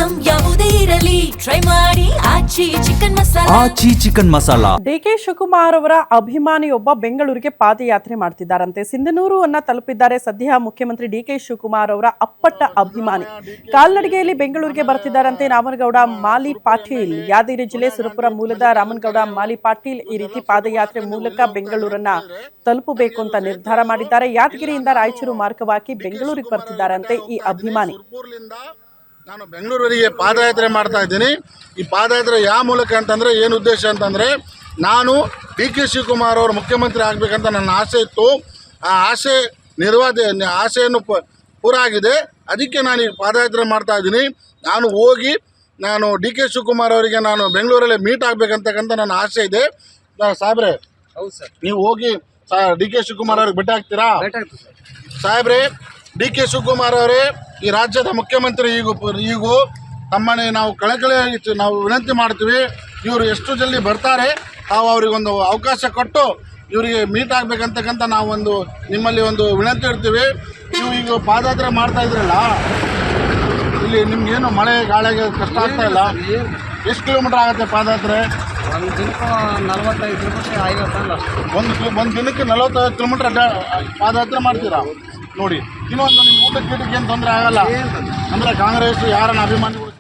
Item ಯಾವುದೇ ಇರಲಿ try ಮಾಡಿ ಆಚಿ ಚಿಕನ್ ಮಸಾಲಾ. ಆಚಿ ಚಿಕನ್ ಮಸಾಲಾ. ಡಿಕೆ ಶಿವಕುಮಾರ್ ಅವರ ಅಭಿಮಾನಿಯೊಬ್ಬ ಬೆಂಗಳೂರಿಗೆ ಪಾದಯಾತ್ರೆ ಮಾಡ್ತಿದ್ದಾರಂತೆ. ಸಿಂಧನೂರು ಅನ್ನ ತಲುಪಿದ್ದಾರೆ. ಸದ್ಯ ಮುಖ್ಯಮಂತ್ರಿ ಡಿಕೆ ಶಿವಕುಮಾರ್ ಅವರ ಅಪ್ಪಟ್ಟ ಅಭಿಮಾನಿ ಕಾಲ್ನಡಿಗೆಯಲ್ಲಿ ಬೆಂಗಳೂರಿಗೆ ಬರ್ತಿದ್ದಾರಂತೆ. ರಾಮನಗೌಡ ಮಾಲಿ ಪಾಟೀಲ್, ಯಾದಗಿರಿ ಜಿಲ್ಲೆ ಸುರಪುರ ಮೂಲದ ರಾಮನಗೌಡ ಮಾಲಿ ಪಾಟೀಲ್ ಈ ರೀತಿ ಪಾದಯಾತ್ರೆ ಮೂಲಕ ಬೆಂಗಳೂರನ್ನ ತಲುಪಬೇಕು ಅಂತ ನಿರ್ಧಾರ ಮಾಡಿದ್ದಾರೆ. ಯಾದಗಿರಿಯಿಂದ ರಾಯಚೂರು ಮಾರ್ಗವಾಗಿ ಬೆಂಗಳೂರಿಗೆ ಬರ್ತಿದ್ದಾರಂತೆ ಈ ಅಭಿಮಾನಿ. ನಾನು ಬೆಂಗಳೂರಿಗೆ ಪಾದಯಾತ್ರೆ ಮಾಡ್ತಾ ಇದ್ದೀನಿ. ಈ ಪಾದಯಾತ್ರೆ ಯಾವ ಮೂಲಕ ಅಂತಂದರೆ ಏನು ಉದ್ದೇಶ ಅಂತಂದರೆ, ನಾನು ಡಿ ಕೆ ಶಿವಕುಮಾರ್ ಅವರು ಮುಖ್ಯಮಂತ್ರಿ ಆಗಬೇಕಂತ ನನ್ನ ಆಸೆ ಇತ್ತು. ಆ ಆಸೆಯನ್ನು ಪೂರ ಆಗಿದೆ. ಅದಕ್ಕೆ ನಾನು ಈ ಪಾದಯಾತ್ರೆ ಮಾಡ್ತಾ ಇದ್ದೀನಿ. ನಾನು ಡಿ ಕೆ ಶಿವಕುಮಾರ್ ಅವರಿಗೆ ನಾನು ಬೆಂಗಳೂರಲ್ಲಿ ಮೀಟ್ ಆಗಬೇಕಂತಕ್ಕಂಥ ನನ್ನ ಆಸೆ ಇದೆ. ಸಾಹೇಬ್ರೆ, ಹೌದು ಸರ್, ನೀವು ಹೋಗಿ ಡಿ ಕೆ ಶಿವಕುಮಾರ್ ಅವ್ರಿಗೆ ಭೇಟಿ ಆಗ್ತೀರಾ? ಸಾಹೇಬ್ರೆ, ಡಿ ಕೆ ಶಿವಕುಮಾರ್ ಅವರೇ ಈ ರಾಜ್ಯದ ಮುಖ್ಯಮಂತ್ರಿ. ಈಗ ತಮ್ಮನೆ ನಾವು ಕಳಕಳಿಯಾಗಿ ನಾವು ವಿನಂತಿ ಮಾಡ್ತೀವಿ. ಇವರು ಎಷ್ಟು ಜಲ್ದಿ ಬರ್ತಾರೆ, ತಾವು ಅವರಿಗೊಂದು ಅವಕಾಶ ಕೊಟ್ಟು ಇವರಿಗೆ ಮೀಟ್ ಆಗಬೇಕಂತಕ್ಕಂಥ ನಾವು ನಿಮ್ಮಲ್ಲಿ ಒಂದು ವಿನಂತಿ ಇಡ್ತೀವಿ. ನೀವು ಈಗ ಪಾದಯಾತ್ರೆ ಮಾಡ್ತಾ ಇದ್ರಲ್ಲ, ಇಲ್ಲಿ ನಿಮ್ಗೇನು ಮಳೆ ಗಾಳಿಗೆ ಕಷ್ಟ ಆಗ್ತಾ ಇಲ್ಲ? ಎಷ್ಟು ಕಿಲೋಮೀಟರ್ ಆಗುತ್ತೆ ಪಾದಯಾತ್ರೆ? ಒಂದು ದಿನಕ್ಕೆ 45 ಕಿಲೋಮೀಟರ್ 50 ಒಂದು ದಿನಕ್ಕೆ 45 ಕಿಲೋಮೀಟರ್ ಪಾದಯಾತ್ರೆ ಮಾಡ್ತೀರಾ? ನೋಡಿ, ಇನ್ನೊಂದು ನಿಮ್ಮ ಊಟಕ್ಕೆ ಏನು ತೊಂದರೆ ಆಗಲ್ಲ ಅಂದರೆ ಕಾಂಗ್ರೆಸ್ ಯಾರನ್ನ ಅಭಿಮಾನಿಗಳು